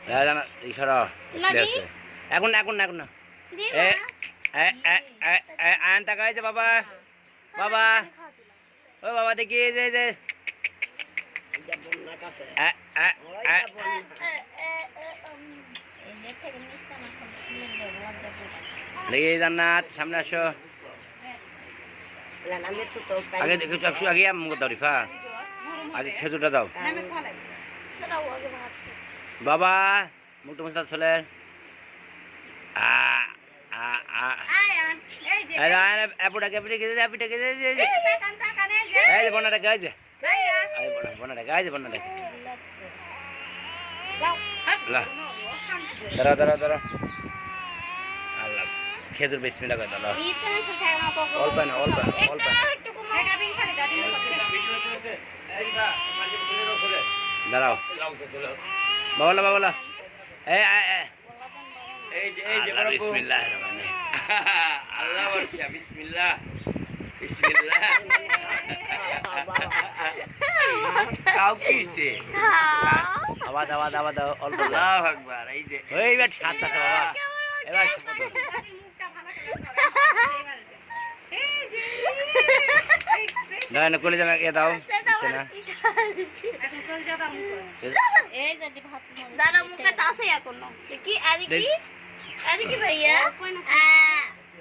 জানা ইশারা এখন না এখন না এখন না আয়ন তাকাই যে বাবা বাবা ও বাবা দেখি যে যে দেখি জান্নাত সামনে আসো আগে একটু আগে মুখ দাও রিফা আগে খেজুরটা দাও বাবা মুক্ত মুস্তাদ চলে খেজুর বিসমিল্লাহ করে দাও অল্প না অল্প অল্প দাঁড়াও বাবলা বাবলা এই যে বিসমিল্লাহ আল্লাহ বর্ষা বিসমিল্লাহ বিসমিল্লাহ কাউ কিছে আওয়াজ আওয়াজ আওয়াজ অল্প আল্লাহু আকবার এই যে ওই বেট সাত আছে বাবা এবার মুখটা ভালো করে এই যে না কোলে জানা কে দাও দিচ্ছে না এখন কোলে দাও মুখ এই যে ভাত দাদা মুখে তাসে এখন কি আরে কি ভাইয়া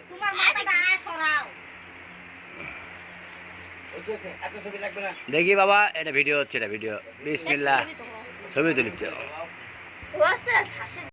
তোমার মাথাটা সরাও দেখি বাবা এটা ভিডিও হচ্ছে এটা ভিডিও বিসমিল্লাহ ছবি তুলছে